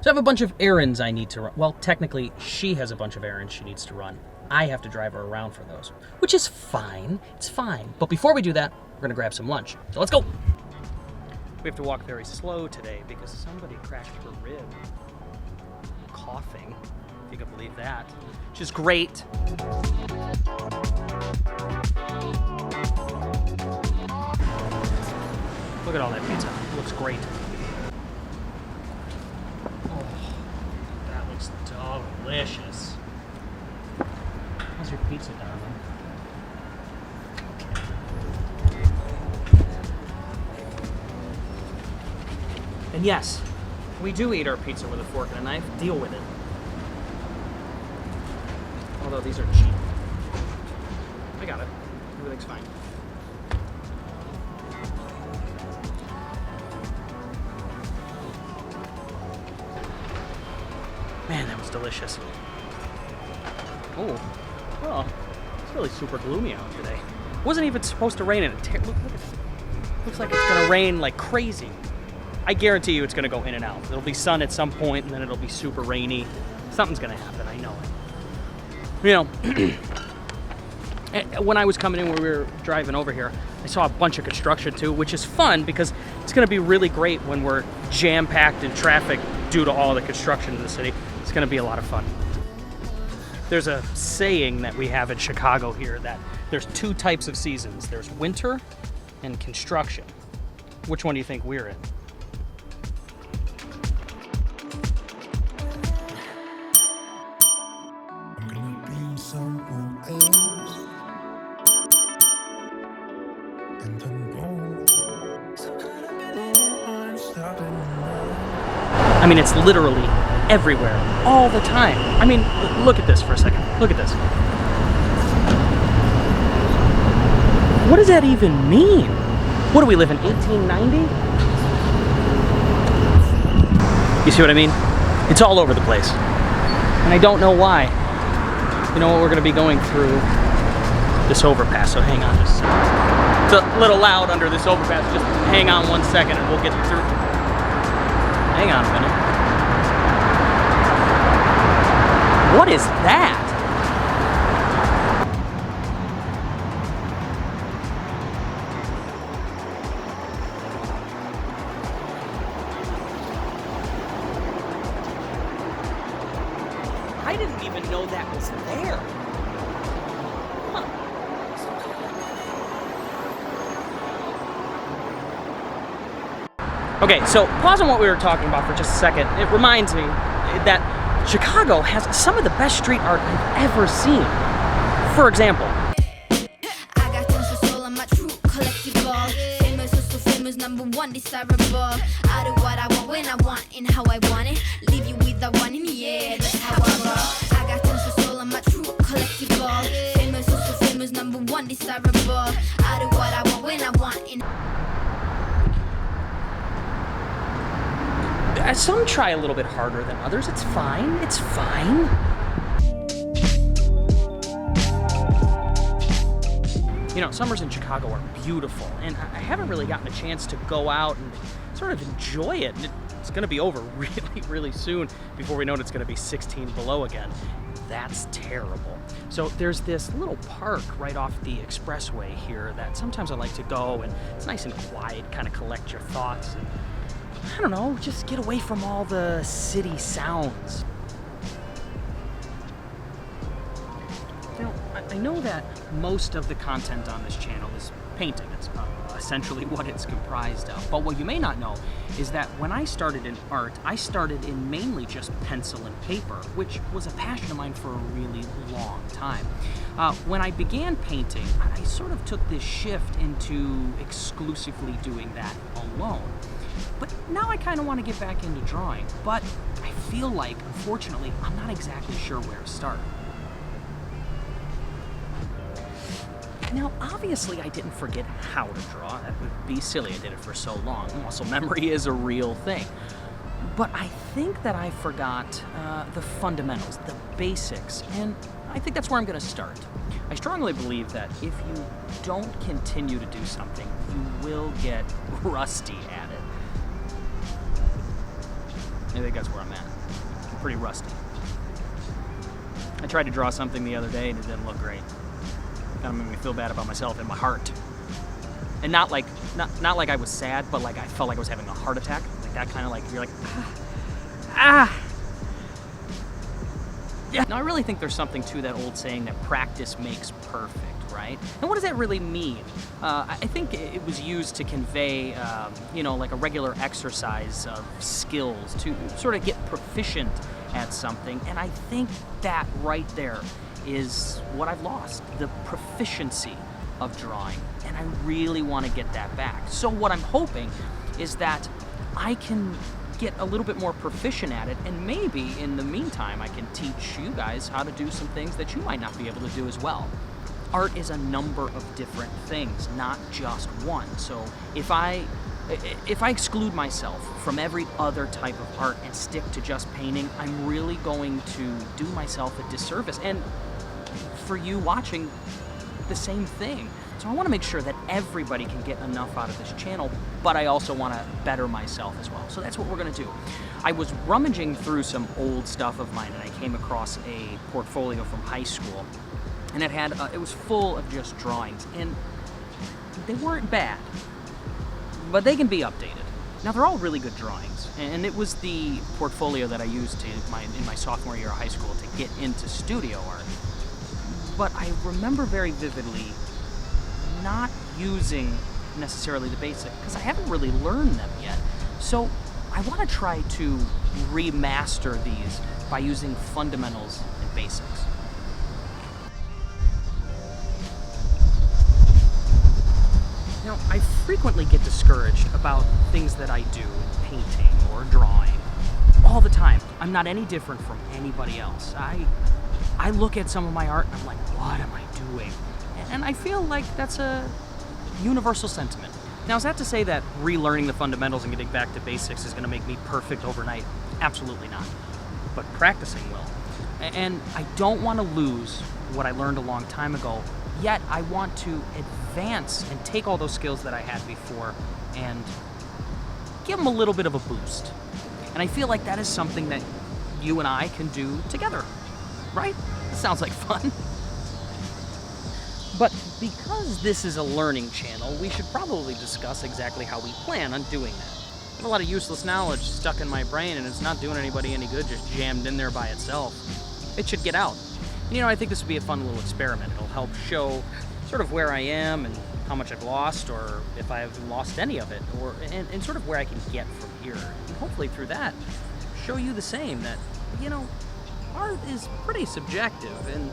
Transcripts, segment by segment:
So I have a bunch of errands I need to run. Well, technically, she has a bunch of errands she needs to run. I have to drive her around for those, which is fine. It's fine. But before we do that, we're gonna grab some lunch. So let's go. We have to walk very slow today because somebody cracked her rib. Coughing, if you can believe that, which is great. Look at all that pizza. It looks great. Oh, that looks delicious. How's your pizza, darling? Okay. And yes, we do eat our pizza with a fork and a knife. Deal with it. Although these are cheap. I got it. Everything's fine. Man, that was delicious. Oh, it's really super gloomy out today. It wasn't even supposed to rain, and look at it. Looks like it's gonna rain like crazy. I guarantee you it's gonna go in and out. It'll be sun at some point, and then it'll be super rainy. Something's gonna happen, I know it. You know, when I was coming in, when we were driving over here, I saw a bunch of construction too, which is fun because it's gonna be really great when we're jam-packed in traffic due to all the construction in the city. It's gonna be a lot of fun. There's a saying that we have in Chicago here that there's two types of seasons. There's winter and construction. Which one do you think we're in? I mean, it's literally everywhere, all the time. I mean, look at this for a second. Look at this. What does that even mean? What do we live in, 1890? You see what I mean? It's all over the place. And I don't know why. You know what, we're gonna be going through this overpass, so hang on just a second. It's a little loud under this overpass. Just hang on 1 second and we'll get through. Hang on a minute. What is that? I didn't even know that was there. Huh. Okay, so pause on what we were talking about for just a second. It reminds me that Chicago has some of the best street art I've ever seen. For example, I got tons of soul on my true collectible. Famous, so famous, number one desirable. I do what I want when I want and how I want it. Leave you with the one in the air, that's how I roll. I got tons of soul on my true collectible. Famous, so famous, number one desirable. I do what I want when I want and some try a little bit harder than others. It's fine. It's fine. You know, summers in Chicago are beautiful, and I haven't really gotten a chance to go out and sort of enjoy it. It's going to be over really, really soon. Before we know it, it's going to be 16 below again. That's terrible. So there's this little park right off the expressway here that sometimes I like to go, and it's nice and quiet, kind of collect your thoughts. And, I don't know, just get away from all the city sounds. Now, I know that most of the content on this channel is painting. It's essentially what it's comprised of. But what you may not know is that when I started in art, I started in mainly just pencil and paper, which was a passion of mine for a really long time. When I began painting, I sort of took this shift into exclusively doing that alone. But now I kind of want to get back into drawing, but I feel like, unfortunately, I'm not exactly sure where to start. Now, obviously, I didn't forget how to draw. That would be silly. I did it for so long. Muscle memory is a real thing. But I think that I forgot the fundamentals, the basics, and I think that's where I'm going to start. I strongly believe that if you don't continue to do something, you will get rusty at it. I think that's where I'm at. I'm pretty rusty. I tried to draw something the other day and it didn't look great. Kind of made me feel bad about myself in my heart. And not like I was sad, but like I felt like I was having a heart attack. Like that kind of like, you're like, ah. Yeah. Now I really think there's something to that old saying that practice makes perfect, right? And what does that really mean? I think it was used to convey, like a regular exercise of skills to sort of get proficient at something. And I think that right there is what I've lost, the proficiency of drawing. And I really want to get that back. So what I'm hoping is that I can get a little bit more proficient at it, and maybe in the meantime I can teach you guys how to do some things that you might not be able to do as well. Art is a number of different things, not just one. So if I exclude myself from every other type of art and stick to just painting, I'm really going to do myself a disservice. And for you watching, the same thing. So I want to make sure that everybody can get enough out of this channel, but I also want to better myself as well. So that's what we're going to do. I was rummaging through some old stuff of mine, and I came across a portfolio from high school, and it was full of just drawings, and they weren't bad, but they can be updated. Now they're all really good drawings, and it was the portfolio that I used in my sophomore year of high school to get into studio art. But I remember very vividly not using necessarily the basic, because I haven't really learned them yet. So I want to try to remaster these by using fundamentals and basics. Now, I frequently get discouraged about things that I do, painting or drawing, all the time. I'm not any different from anybody else. I look at some of my art and I'm like, what am I doing? And I feel like that's a universal sentiment. Now, is that to say that relearning the fundamentals and getting back to basics is going to make me perfect overnight? Absolutely not. But practicing will. And I don't want to lose what I learned a long time ago, yet I want to advance and take all those skills that I had before and give them a little bit of a boost. And I feel like that is something that you and I can do together. Right? That sounds like fun. But because this is a learning channel, we should probably discuss exactly how we plan on doing that. I have a lot of useless knowledge stuck in my brain, and it's not doing anybody any good just jammed in there by itself. It should get out. And, I think this would be a fun little experiment. It'll help show sort of where I am and how much I've lost, or if I've lost any of it, and sort of where I can get from here. And hopefully through that, show you the same, that, art is pretty subjective, and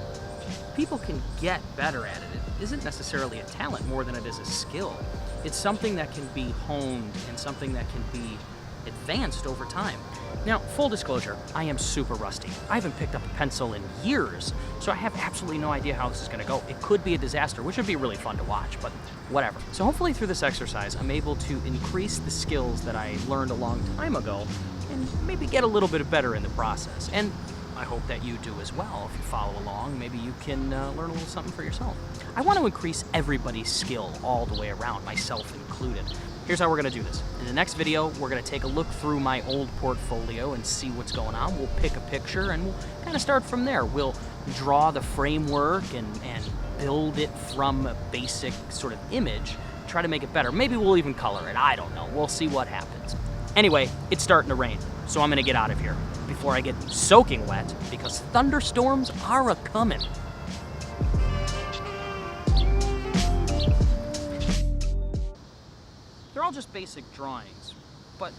people can get better at it. It isn't necessarily a talent more than it is a skill. It's something that can be honed and something that can be advanced over time. Now, full disclosure, I am super rusty. I haven't picked up a pencil in years, so I have absolutely no idea how this is going to go. It could be a disaster, which would be really fun to watch, but whatever. So hopefully through this exercise, I'm able to increase the skills that I learned a long time ago and maybe get a little bit better in the process. And I hope that you do as well. If you follow along, maybe you can learn a little something for yourself. I want to increase everybody's skill all the way around, myself included. Here's how we're going to do this. In the next video, we're going to take a look through my old portfolio and see what's going on. We'll pick a picture and we'll kind of start from there. We'll draw the framework and build it from a basic sort of image, try to make it better. Maybe we'll even color it. I don't know. We'll see what happens. Anyway, it's starting to rain, so I'm going to get out of here before I get soaking wet, because thunderstorms are a-coming. They're all just basic drawings, but